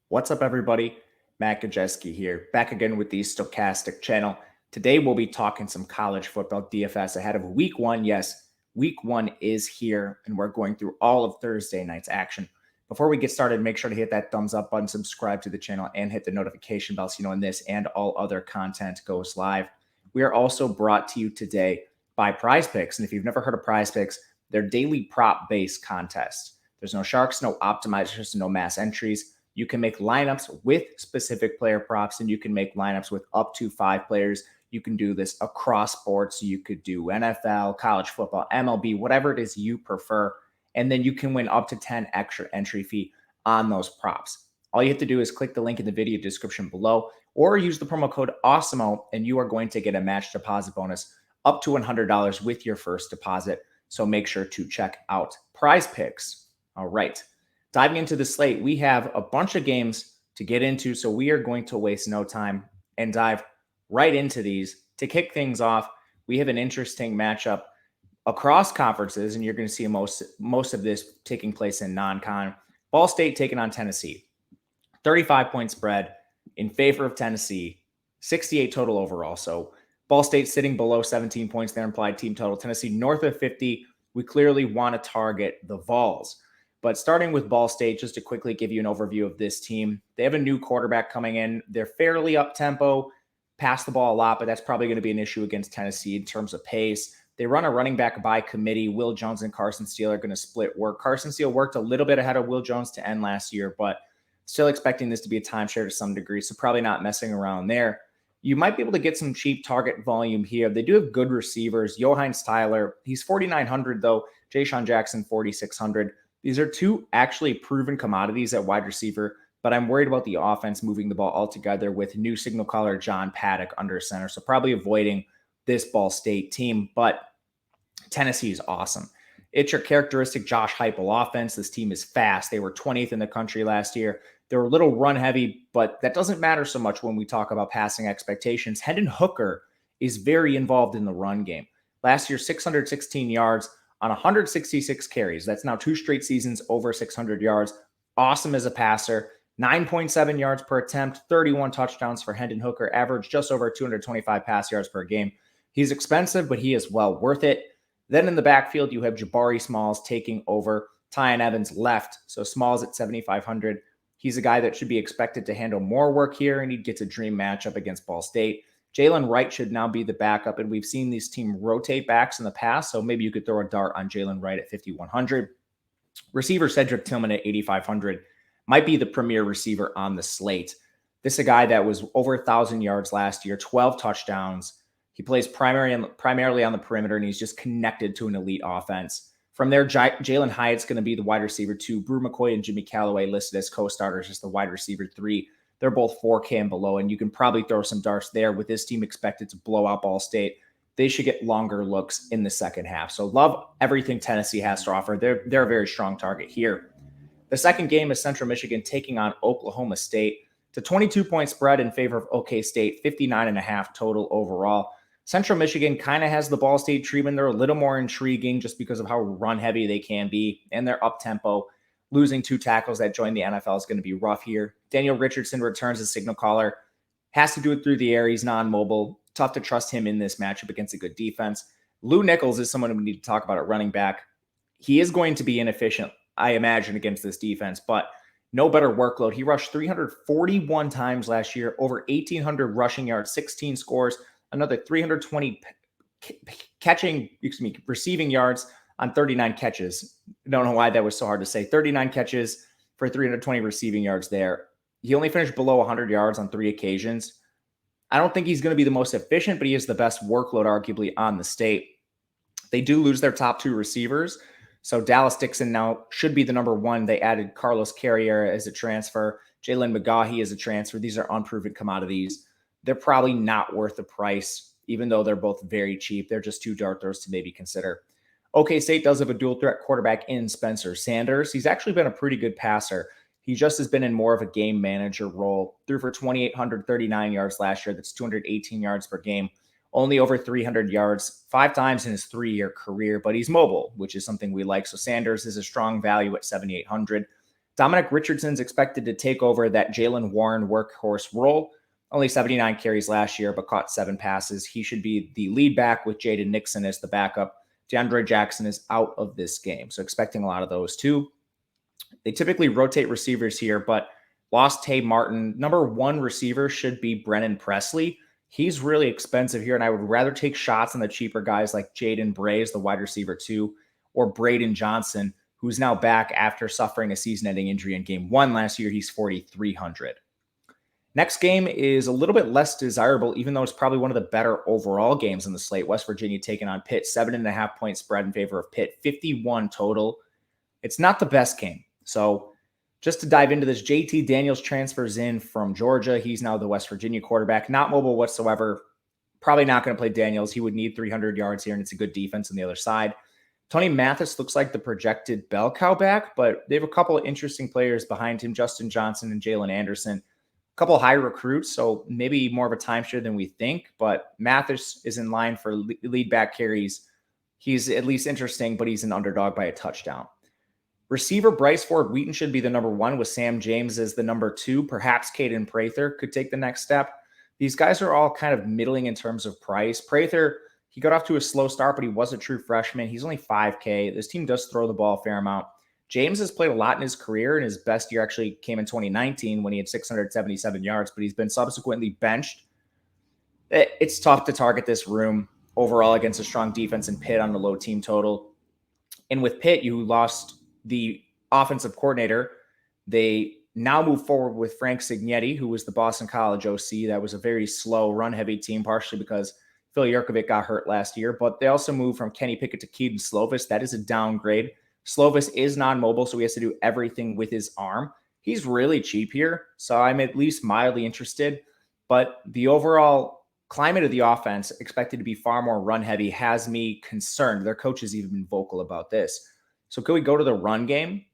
What's up, everybody? Matt Gajeski here, back again with the Stokastic channel. Today, we'll be talking some college football DFS ahead of week one. Yes, week one is here, and we're going through all of Thursday night's action. Before we get started, make sure to hit that thumbs up button, subscribe to the channel, and hit the notification bell so you know when this and all other content goes live. We are also brought to you today by Prize Picks. And if you've never heard of Prize Picks, they're daily prop-based contests. There's no sharks, no optimizers, no mass entries. You can make lineups with specific player props, and you can make lineups with up to 5 players. You can do this across sports. You could do NFL, college football, MLB, whatever it is you prefer. And then you can win up to 10 extra entry fee on those props. All you have to do is click the link in the video description below or use the promo code AWESEMO, and you are going to get a match deposit bonus up to $100 with your first deposit. So make sure to check out Prize Picks. All right. Diving into the slate, we have a bunch of games to get into, so we are going to waste no time and dive right into these. To kick things off, we have an interesting matchup across conferences, and you're going to see most of this taking place in non-con. Ball State taking on Tennessee. 35-point spread in favor of Tennessee, 68 total overall. So Ball State sitting below 17 points, their implied team total. Tennessee north of 50. We clearly want to target the Vols. But starting with Ball State, just to quickly give you an overview of this team, they have a new quarterback coming in. They're fairly up-tempo, pass the ball a lot, but that's probably going to be an issue against Tennessee in terms of pace. They run a running back by committee. Will Jones and Carson Steele are going to split work. Carson Steele worked a little bit ahead of Will Jones to end last year, but still expecting this to be a timeshare to some degree, so probably not messing around there. You might be able to get some cheap target volume here. They do have good receivers. Johannes Tyler, he's 4,900 though. Ja'Shawn Jackson, 4,600. These are two actually proven commodities at wide receiver, but I'm worried about the offense moving the ball altogether with new signal caller John Paddock under center. So probably avoiding this Ball State team, but Tennessee is awesome. It's your characteristic Josh Heupel offense. This team is fast. They were 20th in the country last year. They were a little run heavy, but that doesn't matter so much when we talk about passing expectations. Hendon Hooker is very involved in the run game. Last year, 616 yards on 166 carries. That's now 2 straight seasons over 600 yards. Awesome as a passer. 9.7 yards per attempt, 31 touchdowns for Hendon Hooker, average just over 225 pass yards per game. He's expensive, but he is well worth it. Then in the backfield, you have Jabari Smalls taking over. Tyon Evans left, so Smalls at 7,500. He's a guy that should be expected to handle more work here, and he gets a dream matchup against Ball State. Jalen Wright should now be the backup, and we've seen this team rotate backs in the past, so maybe you could throw a dart on Jalen Wright at 5,100. Receiver Cedric Tillman at 8,500 might be the premier receiver on the slate. This is a guy that was over 1,000 yards last year, 12 touchdowns. He plays primarily on the perimeter, and he's just connected to an elite offense. From there, Jalen Hyatt's going to be the wide receiver 2. Brew McCoy and Jimmy Callaway listed as co-starters as the wide receiver 3. They're both 4K and below, and you can probably throw some darts there with this team expected to blow out Ball State. They should get longer looks in the second half. So love everything Tennessee has to offer. They're a very strong target here. The second game is Central Michigan taking on Oklahoma State. It's a 22-point spread in favor of OK State, 59.5 total overall. Central Michigan kind of has the Ball State treatment. They're a little more intriguing just because of how run-heavy they can be, and they're up-tempo. Losing 2 tackles that joined the NFL is going to be rough here. Daniel Richardson returns as signal caller. Has to do it through the air. He's non-mobile. Tough to trust him in this matchup against a good defense. Lou Nichols is someone we need to talk about at running back. He is going to be inefficient, I imagine, against this defense, but no better workload. He rushed 341 times last year, over 1,800 rushing yards, 16 scores, another 320 receiving yards on 39 catches. I don't know why that was so hard to say. 39 catches for 320 receiving yards there. He only finished below 100 yards on 3 occasions. I don't think he's going to be the most efficient, but he is the best workload arguably on the state. They do lose their top 2 receivers. So Dallas Dixon now should be the number 1. They added Carlos Carrier as a transfer. Jalen McGaughey as a transfer. These are unproven commodities. They're probably not worth the price, even though they're both very cheap. They're just 2 dart throws to maybe consider. OK State does have a dual threat quarterback in Spencer Sanders. He's actually been a pretty good passer. He just has been in more of a game manager role. Threw for 2,839 yards last year. That's 218 yards per game. Only over 300 yards 5 times in his 3-year career, but he's mobile, which is something we like. So Sanders is a strong value at 7,800. Dominic Richardson's expected to take over that Jalen Warren workhorse role. Only 79 carries last year, but caught 7 passes. He should be the lead back with Jaden Nixon as the backup. DeAndre Jackson is out of this game, so expecting a lot of those too. They typically rotate receivers here, but lost Tay Martin. Number 1 receiver should be Brennan Presley. He's really expensive here, and I would rather take shots on the cheaper guys like Jaden Bray as the wide receiver 2, or Braden Johnson, who's now back after suffering a season-ending injury in Game 1 last year. He's 4,300. Next game is a little bit less desirable, even though it's probably one of the better overall games in the slate. West Virginia taking on Pitt, 7.5-point spread in favor of Pitt, 51 total. It's not the best game. So just to dive into this, JT Daniels transfers in from Georgia. He's now the West Virginia quarterback, not mobile whatsoever. Probably not going to play Daniels. He would need 300 yards here, and it's a good defense on the other side. Tony Mathis looks like the projected bell cow back, but they have a couple of interesting players behind him, Justin Johnson and Jalen Anderson. A couple of high recruits, so maybe more of a timeshare than we think, but Mathis is in line for lead back carries. He's at least interesting, but he's an underdog by a touchdown. Receiver Bryce Ford Wheaton should be the number 1 with Sam James as the number 2. Perhaps Caden Prather could take the next step. These guys are all kind of middling in terms of price. Prather, he got off to a slow start, but he was a true freshman. He's only $5K. This team does throw the ball a fair amount. James has played a lot in his career, and his best year actually came in 2019 when he had 677 yards, but he's been subsequently benched. It's tough to target this room overall against a strong defense in Pitt on the low team total. And with Pitt, you lost the offensive coordinator. They now move forward with Frank Signetti, who was the Boston College OC. That was a very slow, run-heavy team, partially because Phil Jurkovec got hurt last year. But they also moved from Kenny Pickett to Keaton Slovis. That is a downgrade. Slovis is non-mobile, so he has to do everything with his arm. He's really cheap here, so I'm at least mildly interested. But the overall climate of the offense, expected to be far more run-heavy, has me concerned. Their coach has even been vocal about this. So could we go to the run game?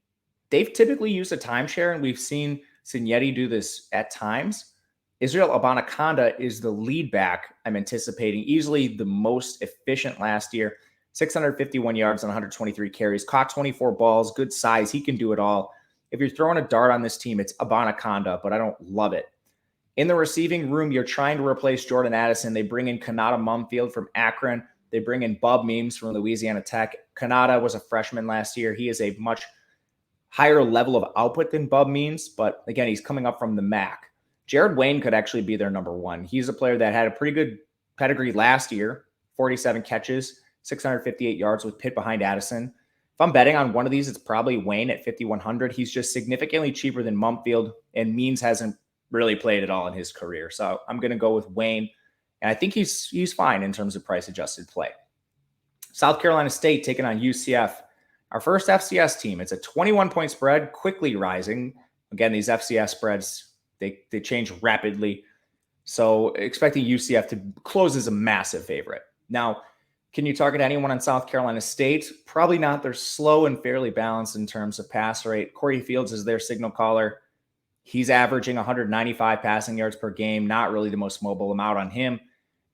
They've typically used a timeshare, and we've seen Signetti do this at times. Israel Abanikanda is the lead back I'm anticipating, easily the most efficient last year. 651 yards on 123 carries, caught 24 balls, good size. He can do it all. If you're throwing a dart on this team, it's Abanikanda, but I don't love it. In the receiving room, you're trying to replace Jordan Addison. They bring in Kanata Mumfield from Akron. They bring in Bub Means from Louisiana Tech. Kanata was a freshman last year. He is a much higher level of output than Bub Means, but again, he's coming up from the MAC. Jared Wayne could actually be their number 1. He's a player that had a pretty good pedigree last year, 47 catches, 658 yards with Pitt behind Addison. If I'm betting on one of these, it's probably Wayne at 5,100. He's just significantly cheaper than Mumfield, and Means hasn't really played at all in his career. So I'm going to go with Wayne, and I think he's fine in terms of price-adjusted play. South Carolina State taking on UCF. Our first FCS team. It's a 21-point spread, quickly rising. Again, these FCS spreads, they change rapidly. So expecting UCF to close as a massive favorite. Now, can you target anyone on South Carolina State? Probably not. They're slow and fairly balanced in terms of pass rate. Corey Fields is their signal caller. He's averaging 195 passing yards per game. Not really the most mobile. I'm out on him.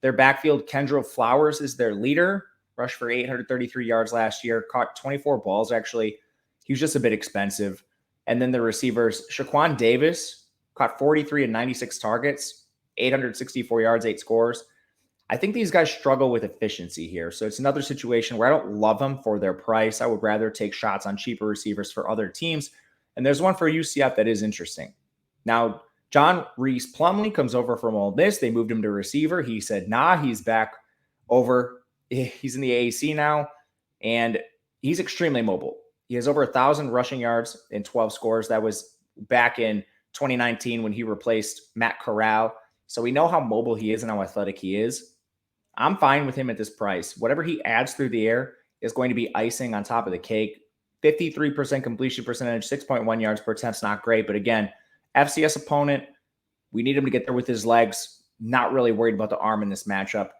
Their backfield, Kendra Flowers is their leader. Rushed for 833 yards last year. Caught 24 balls, actually. He was just a bit expensive. And then the receivers, Shaquan Davis, caught 43 and 96 targets, 864 yards, 8 scores. I think these guys struggle with efficiency here. So it's another situation where I don't love them for their price. I would rather take shots on cheaper receivers for other teams. And there's one for UCF that is interesting. Now, John Reese Plumley comes over from Ole Miss. They moved him to receiver. He said, nah, he's back over. He's in the AAC now, and he's extremely mobile. He has over 1,000 rushing yards and 12 scores. That was back in 2019 when he replaced Matt Corral. So we know how mobile he is and how athletic he is. I'm fine with him at this price. Whatever he adds through the air is going to be icing on top of the cake. 53% completion percentage, 6.1 yards per attempt, not great. But again, FCS opponent, we need him to get there with his legs. Not really worried about the arm in this matchup.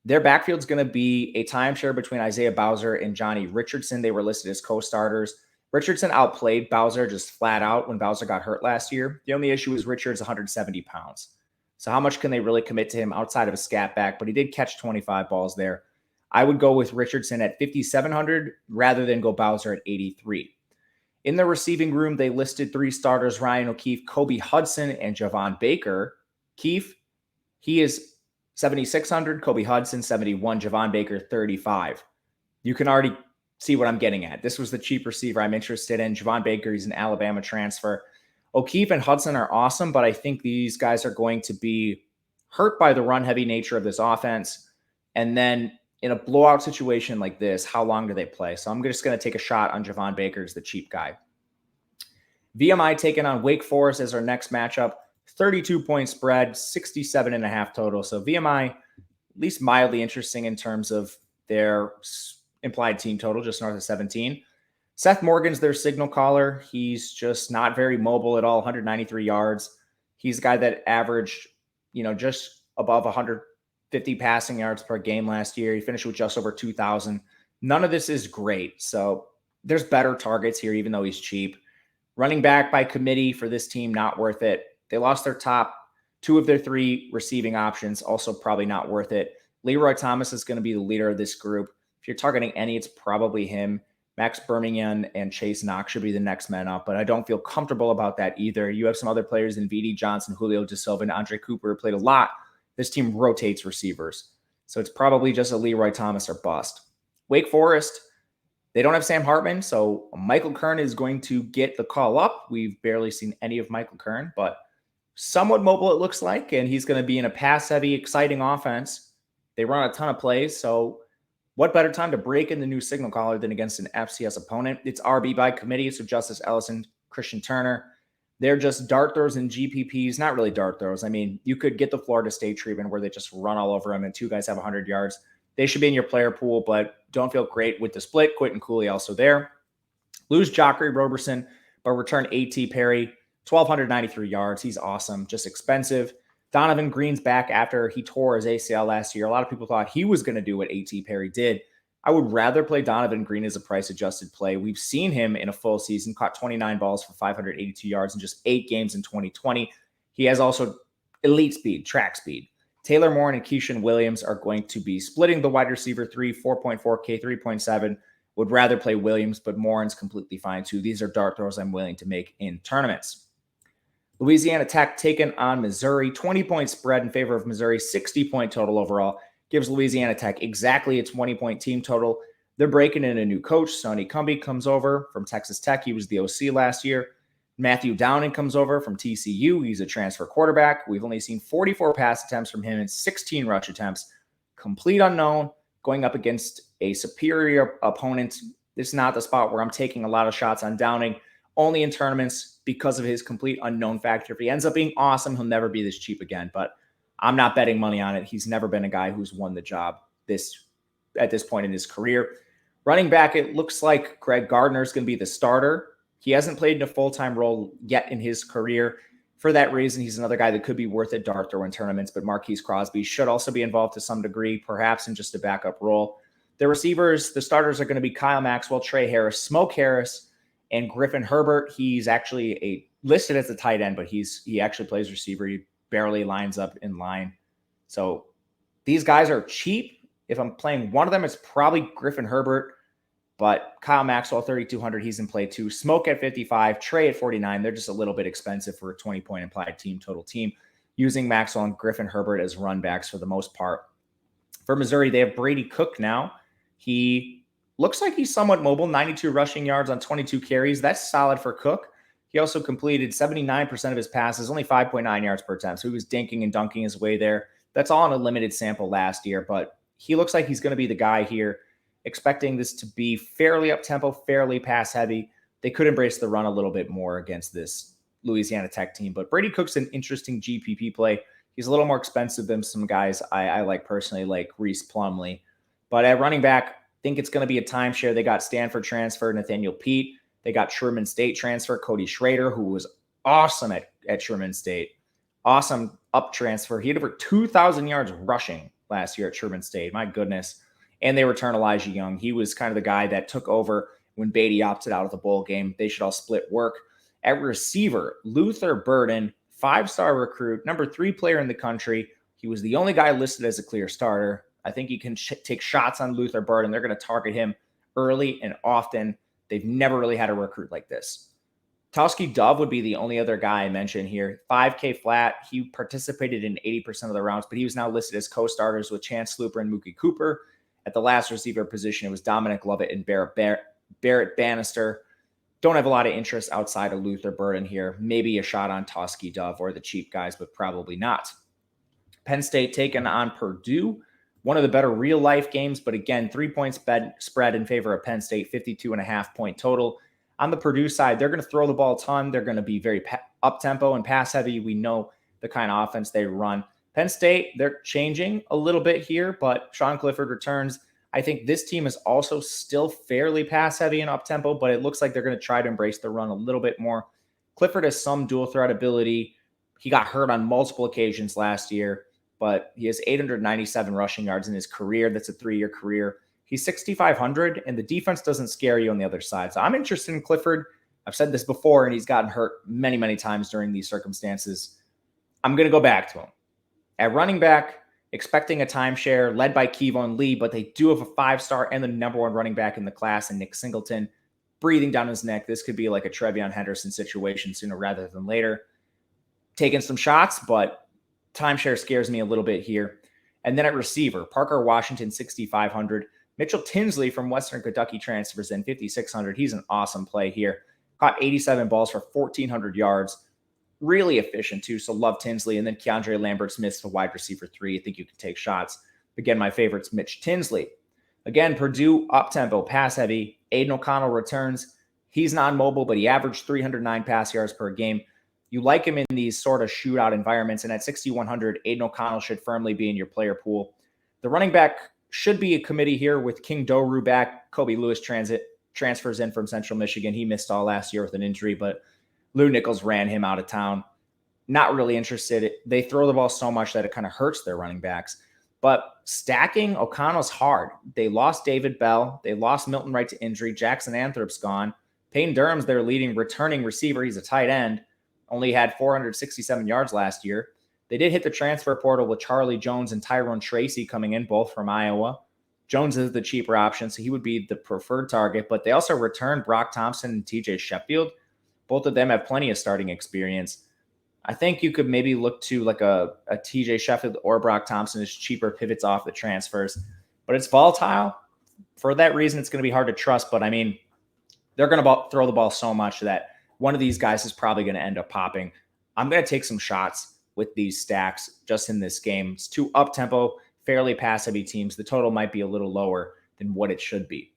Their backfield's going to be a timeshare between Isaiah Bowser and Johnny Richardson. They were listed as co-starters. Richardson outplayed Bowser just flat out when Bowser got hurt last year. The only issue is Richard's 170 pounds. So how much can they really commit to him outside of a scat back? But he did catch 25 balls there. I would go with Richardson at 5,700 rather than go Bowser at 83. In the receiving room, they listed 3 starters, Ryan O'Keefe, Kobe Hudson, and Javon Baker. Keefe, he is 7,600, Kobe Hudson, 71, Javon Baker, 35. You can already see what I'm getting at. This was the cheap receiver I'm interested in. Javon Baker, he's an Alabama transfer. O'Keefe and Hudson are awesome, but I think these guys are going to be hurt by the run-heavy nature of this offense. And then in a blowout situation like this, how long do they play? So I'm just going to take a shot on Javon Baker as the cheap guy. VMI taking on Wake Forest as our next matchup. 32-point spread, 67.5 total. So VMI, at least mildly interesting in terms of their implied team total, just north of 17. Seth Morgan's their signal caller. He's just not very mobile at all, 193 yards. He's a guy that averaged, just above 150 passing yards per game last year. He finished with just over 2,000. None of this is great. So there's better targets here, even though he's cheap. Running back by committee for this team, not worth it. They lost their top 2 of their 3 receiving options, also probably not worth it. Leroy Thomas is going to be the leader of this group. If you're targeting any, it's probably him. Max Birmingham and Chase Knox should be the next men up, but I don't feel comfortable about that either. You have some other players in VD Johnson, Julio De Silva, and Andre Cooper who played a lot. This team rotates receivers. So it's probably just a Leroy Thomas or bust. Wake Forest, they don't have Sam Hartman, so Michael Kern is going to get the call up. We've barely seen any of Michael Kern, but somewhat mobile it looks like, and he's going to be in a pass-heavy, exciting offense. They run a ton of plays, so what better time to break in the new signal caller than against an FCS opponent? It's RB by committee, so Justice Ellison, Christian Turner. They're just dart throws and GPPs, not really dart throws. I mean, you could get the Florida State treatment where they just run all over them and 2 guys have 100 yards. They should be in your player pool, but don't feel great with the split. Quentin Cooley also there. Lose Jackery Roberson, but return A.T. Perry, 1,293 yards. He's awesome, just expensive. Donovan Green's back after he tore his ACL last year. A lot of people thought he was going to do what A.T. Perry did. I would rather play Donovan Green as a price-adjusted play. We've seen him in a full season, caught 29 balls for 582 yards in just 8 games in 2020. He has also elite speed, track speed. Taylor Moore and Keyshawn Williams are going to be splitting the wide receiver 3, 4.4K, 3.7. Would rather play Williams, but Morin's completely fine too. These are dart throws I'm willing to make in tournaments. Louisiana Tech taking on Missouri, 20-point spread in favor of Missouri, 60-point total overall. Gives Louisiana Tech exactly a 20-point team total. They're breaking in a new coach. Sonny Cumbie comes over from Texas Tech. He was the OC last year. Matthew Downing comes over from TCU. He's a transfer quarterback. We've only seen 44 pass attempts from him and 16 rush attempts. Complete unknown, going up against a superior opponent. This is not the spot where I'm taking a lot of shots on Downing, only in tournaments because of his complete unknown factor. If he ends up being awesome, he'll never be this cheap again, but I'm not betting money on it. He's never been a guy who's won the job at this point in his career. Running back, it looks like Greg Gardner is going to be the starter. He hasn't played in a full-time role yet in his career. For that reason, he's another guy that could be worth a dart throw in tournaments, but Marquise Crosby should also be involved to some degree, perhaps in just a backup role. The receivers, the starters are going to be Kyle Maxwell, Trey Harris, Smoke Harris, and Griffin Herbert. He's actually listed as a tight end, but he actually plays receiver. He barely lines up in line. So these guys are cheap. If I'm playing one of them, it's probably Griffin Herbert. But Kyle Maxwell, 3,200, he's in play too. Smoke at 55, Trey at 49. They're just a little bit expensive for a 20-point implied team total team, using Maxwell and Griffin Herbert as run backs for the most part. For Missouri, they have Brady Cook now. He looks like he's somewhat mobile, 92 rushing yards on 22 carries. That's solid for Cook. He also completed 79% of his passes, only 5.9 yards per attempt. So he was dinking and dunking his way there. That's all in a limited sample last year, but he looks like he's going to be the guy here. Expecting this to be fairly up-tempo, fairly pass-heavy. They could embrace the run a little bit more against this Louisiana Tech team. But Brady Cook's an interesting GPP play. He's a little more expensive than some guys I like personally, like Reese Plumley. But at running back, I think it's going to be a timeshare. They got Stanford transfer, Nathaniel Pete. They got Sherman State transfer, Cody Schrader, who was awesome at Sherman State. Awesome up transfer. He had over 2,000 yards rushing last year at Sherman State. My goodness. And they return Elijah Young. He was kind of the guy that took over when Beatty opted out of the bowl game. They should all split work. At receiver, Luther Burden, 5-star recruit, number 3 player in the country. He was the only guy listed as a clear starter. I think you can take shots on Luther Burden. They're going to target him early and often. They've never really had a recruit like this. Tauski Dove would be the only other guy I mentioned here. 5K flat. He participated in 80% of the rounds, but he was now listed as co-starters with Chance Slooper and Mookie Cooper. At the last receiver position, it was Dominic Lovett and Barrett Bannister. Don't have a lot of interest outside of Luther Burden here. Maybe a shot on Tauski Dove or the cheap guys, but probably not. Penn State taking on Purdue. One of the better real-life games, but again, 3-point spread in favor of Penn State, 52.5-point total. On the Purdue side, they're going to throw the ball a ton. They're going to be very up-tempo and pass-heavy. We know the kind of offense they run. Penn State, they're changing a little bit here, but Sean Clifford returns. I think this team is also still fairly pass-heavy and up-tempo, but it looks like they're going to try to embrace the run a little bit more. Clifford has some dual-threat ability. He got hurt on multiple occasions last year, but he has 897 rushing yards in his career. That's a 3-year career. He's 6,500, and the defense doesn't scare you on the other side. So I'm interested in Clifford. I've said this before, and he's gotten hurt many, many times during these circumstances. I'm going to go back to him. At running back, expecting a timeshare led by Kevon Lee, but they do have a 5-star and the number 1 running back in the class, and Nick Singleton breathing down his neck. This could be like a Trevion Henderson situation sooner rather than later. Taking some shots, but timeshare scares me a little bit here. And then at receiver, Parker Washington, 6,500. Mitchell Tinsley from Western Kentucky transfers in, 5,600. He's an awesome play here. Caught 87 balls for 1,400 yards. Really efficient, too, so love Tinsley. And then Keandre Lambert-Smith's the wide receiver 3. I think you can take shots. Again, my favorite's Mitch Tinsley. Again, Purdue, up-tempo, pass-heavy. Aiden O'Connell returns. He's non-mobile, but he averaged 309 pass yards per game. You like him in these sort of shootout environments, and at 6,100, Aiden O'Connell should firmly be in your player pool. The running back should be a committee here with King Doru back. Kobe Lewis transfers in from Central Michigan. He missed all last year with an injury, but Lou Nichols ran him out of town. Not really interested. They throw the ball so much that it kind of hurts their running backs. But stacking O'Connell's hard. They lost David Bell. They lost Milton Wright to injury. Jackson Anthrop's gone. Payne Durham's their leading returning receiver. He's a tight end. Only had 467 yards last year. They did hit the transfer portal with Charlie Jones and Tyrone Tracy coming in, both from Iowa. Jones is the cheaper option, so he would be the preferred target. But they also returned Brock Thompson and TJ Sheffield. Both of them have plenty of starting experience. I think you could maybe look to like a TJ Sheffield or Brock Thompson as cheaper pivots off the transfers. But it's volatile. For that reason, it's going to be hard to trust. But, I mean, they're going to throw the ball so much that one of these guys is probably going to end up popping. I'm going to take some shots with these stacks just in this game. It's 2 up-tempo, fairly pass-heavy teams. The total might be a little lower than what it should be.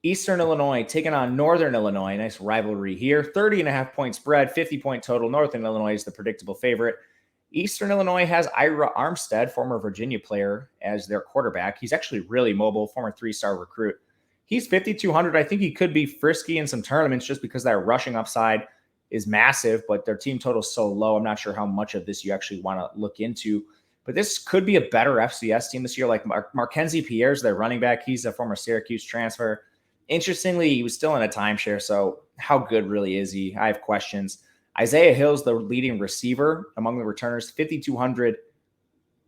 Eastern Illinois taking on Northern Illinois. Nice rivalry here. 30.5-point spread, 50-point total. Northern Illinois is the predictable favorite. Eastern Illinois has Ira Armstead, former Virginia player, as their quarterback. He's actually really mobile, former 3-star recruit. He's 5,200. I think he could be frisky in some tournaments just because that rushing upside is massive, but their team total is so low. I'm not sure how much of this you actually want to look into. But this could be a better FCS team this year. Like Marquenzi Pierre's their running back. He's a former Syracuse transfer. Interestingly, he was still in a timeshare, so how good really is he? I have questions. Isaiah Hill's the leading receiver among the returners, 5,200.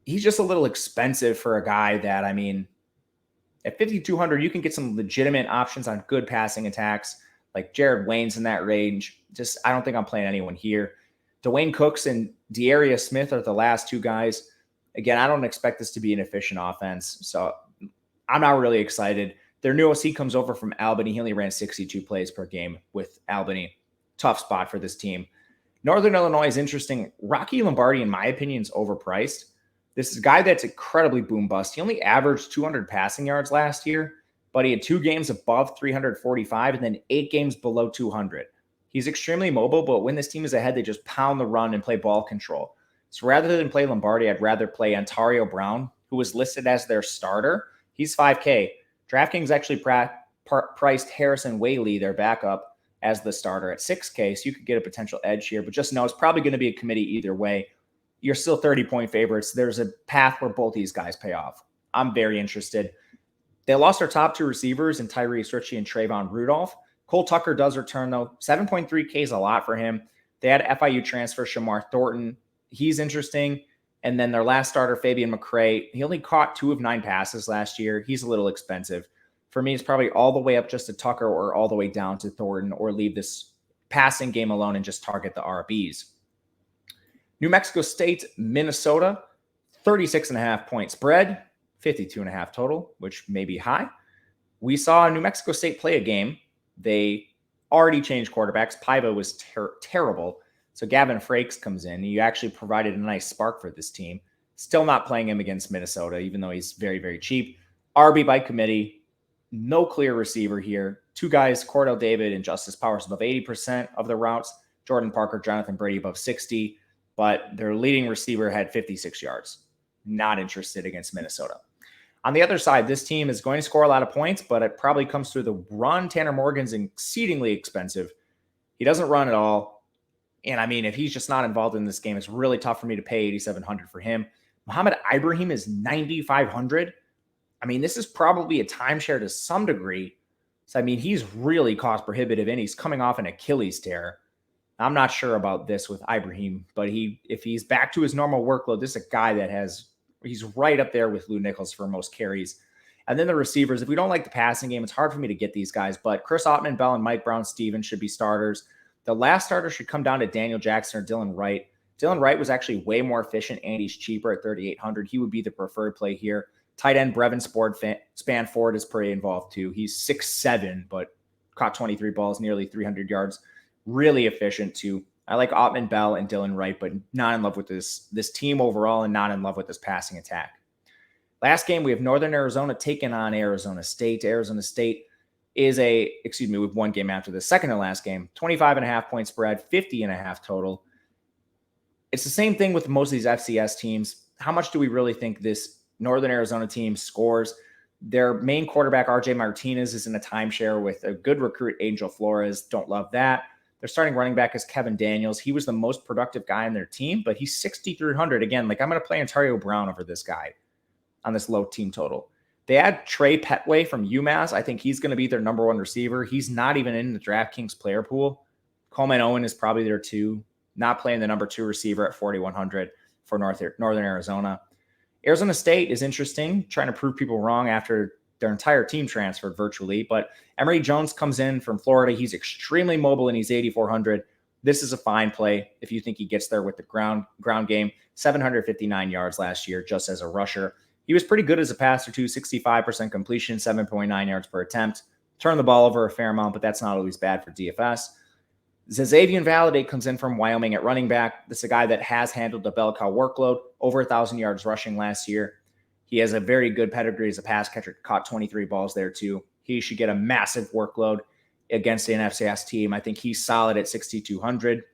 He's just a little expensive for a guy that, I mean, at 5,200, you can get some legitimate options on good passing attacks, like Jared Wayne's in that range. Just, I don't think I'm playing anyone here. Dwayne Cooks and De'Arius Smith are the last 2 guys. Again, I don't expect this to be an efficient offense, so I'm not really excited. Their new OC comes over from Albany. He only ran 62 plays per game with Albany. Tough spot for this team. Northern Illinois is interesting. Rocky Lombardi, in my opinion, is overpriced. This is a guy that's incredibly boom bust. He only averaged 200 passing yards last year, but he had 2 games above 345 and then 8 games below 200. He's extremely mobile, but when this team is ahead, they just pound the run and play ball control. So rather than play Lombardi, I'd rather play Ontario Brown, who was listed as their starter. He's 5K. DraftKings actually priced Harrison Whaley, their backup, as the starter at 6K, so you could get a potential edge here. But just know it's probably going to be a committee either way. You're still 30-point favorites. There's a path where both these guys pay off. I'm very interested. They lost their top 2 receivers in Tyrese Ritchie and Trayvon Rudolph. Cole Tucker does return, though. 7.3K is a lot for him. They had FIU transfer Shamar Thornton. He's interesting. And then their last starter, Fabian McCray, he only caught 2 of 9 passes last year. He's a little expensive. For me, it's probably all the way up just to Tucker or all the way down to Thornton, or leave this passing game alone and just target the RBs. New Mexico State, Minnesota, 36.5 point spread, 52.5 total, which may be high. We saw New Mexico State play a game. They already changed quarterbacks. Paiva was terrible. So Gavin Frakes comes in. He actually provided a nice spark for this team. Still not playing him against Minnesota, even though he's very, very cheap. RB by committee. No clear receiver here. Two guys, Cordell David and Justice Powers, above 80% of the routes. Jordan Parker, Jonathan Brady above 60. But their leading receiver had 56 yards. Not interested against Minnesota. On the other side, this team is going to score a lot of points, but it probably comes through the run. Tanner Morgan's exceedingly expensive. He doesn't run at all. And I mean, if he's just not involved in this game, it's really tough for me to pay $8,700 for him. Mohamed Ibrahim is $9,500. I mean, this is probably a timeshare to some degree. So, I mean, he's really cost prohibitive, and he's coming off an Achilles tear. I'm not sure about this with Ibrahim, but if he's back to his normal workload, this is a guy that he's right up there with Lou Nichols for most carries. And then the receivers, if we don't like the passing game, it's hard for me to get these guys, but Chris Ottman, Bell, and Mike Brown-Stevens should be starters. The last starter should come down to Daniel Jackson or Dylan Wright. Dylan Wright was actually way more efficient, and he's cheaper at $3,800. He would be the preferred play here. Tight end Brevin Spanford is pretty involved too. He's 6'7", but caught 23 balls, nearly 300 yards. Really efficient too. I like Ottman, Bell, and Dylan Wright, but not in love with this team overall, and not in love with this passing attack. Last game, we have Northern Arizona taking on Arizona State. Arizona State is we have one game after the second to last game. 25.5 point spread, 50.5 total. It's the same thing with most of these FCS teams. How much do we really think this Northern Arizona team scores? Their main quarterback, RJ Martinez, is in a timeshare with a good recruit, Angel Flores. Don't love that. Their starting running back is Kevin Daniels. He was the most productive guy in their team, but he's 6,300. Again, I'm going to play Ontario Brown over this guy on this low team total. They add Trey Petway from UMass. I think he's going to be their number one receiver. He's not even in the DraftKings player pool. Coleman Owen is probably their two, not playing the number two receiver at 4,100 for Northern Arizona. Arizona State is interesting, trying to prove people wrong after their entire team transferred virtually, but Emory Jones comes in from Florida. He's extremely mobile, and he's 8,400. This is a fine play if you think he gets there with the ground game. 759 yards last year just as a rusher. He was pretty good as a passer too, 65% completion, 7.9 yards per attempt. Turned the ball over a fair amount, but that's not always bad for DFS. Zazavian Validate comes in from Wyoming at running back. This is a guy that has handled the bell cow workload, over 1,000 yards rushing last year. He has a very good pedigree as a pass catcher, caught 23 balls there too. He should get a massive workload against an FCS team. I think he's solid at 6,200.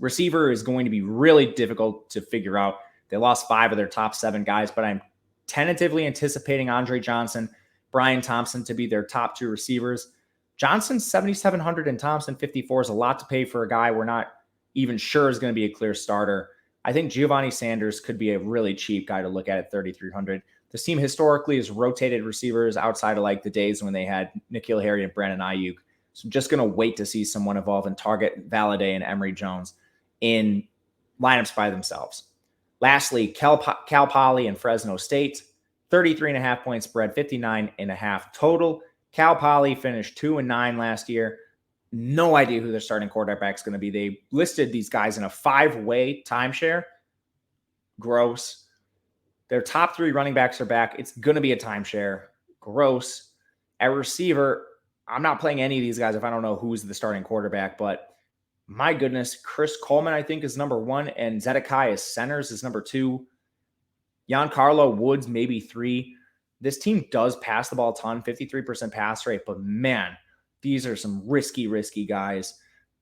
Receiver is going to be really difficult to figure out. They lost 5 of their top 7 guys, but I'm tentatively anticipating Andre Johnson, Brian Thompson to be their top 2 receivers. Johnson, 7,700, and Thompson, 54 is a lot to pay for a guy we're not even sure is going to be a clear starter. I think Giovanni Sanders could be a really cheap guy to look at 3,300. This team historically has rotated receivers outside of the days when they had N'Keal Harry and Brandon Ayuk. So I'm just going to wait to see someone evolve and target Validate and Emory Jones in lineups by themselves. Lastly, Cal Poly and Fresno State, 33.5 point spread, 59.5 total. Cal Poly finished 2-9 last year. No idea who their starting quarterback is going to be. They listed these guys in a 5-way timeshare. Gross. Their top 3 running backs are back. It's going to be a timeshare. Gross. At receiver, I'm not playing any of these guys if I don't know who's the starting quarterback, but my goodness, Chris Coleman, I think, is number 1, and Zedekiah Centers is number 2. Giancarlo Woods, maybe 3. This team does pass the ball a ton, 53% pass rate, but man, these are some risky guys.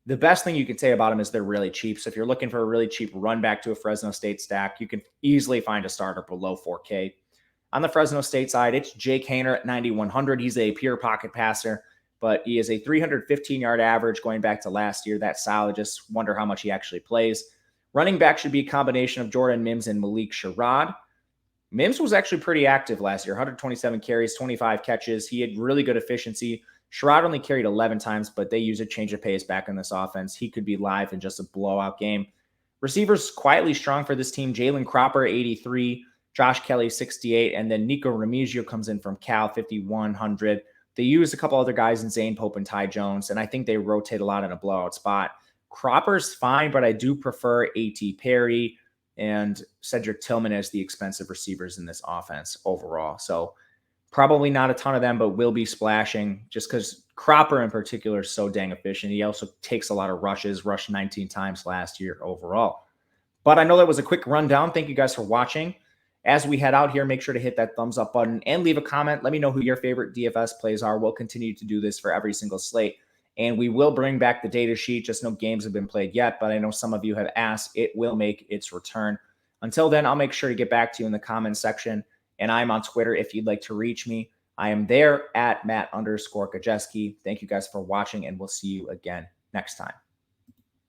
The best thing you can say about them is they're really cheap. So if you're looking for a really cheap run back to a Fresno State stack, you can easily find a starter below 4K. On the Fresno State side, it's Jake Haener at 9,100. He's a pure pocket passer, but he is a 315-yard average going back to last year. That's solid. Just wonder how much he actually plays. Running back should be a combination of Jordan Mims and Malik Sherrod. Mims was actually pretty active last year, 127 carries, 25 catches. He had really good efficiency. Sherrod only carried 11 times, but they use a change of pace back in this offense. He could be live in just a blowout game. Receivers quietly strong for this team. Jalen Cropper, 83. Josh Kelly, 68. And then Nico Remigio comes in from Cal, 5,100. They use a couple other guys in Zane Pope and Ty Jones, and I think they rotate a lot in a blowout spot. Cropper's fine, but I do prefer A.T. Perry and Cedric Tillman as the expensive receivers in this offense overall. So probably not a ton of them, but will be splashing just because Cropper in particular is so dang efficient. He also takes a lot of rushes, rushed 19 times last year overall. But I know that was a quick rundown. Thank you guys for watching. As we head out here, make sure to hit that thumbs up button and leave a comment. Let me know who your favorite DFS plays are. We'll continue to do this for every single slate. And we will bring back the data sheet. Just no games have been played yet, but I know some of you have asked. It will make its return. Until then, I'll make sure to get back to you in the comments section. And I'm on Twitter if you'd like to reach me. I am there at Matt_Kajeski. Thank you guys for watching, and we'll see you again next time.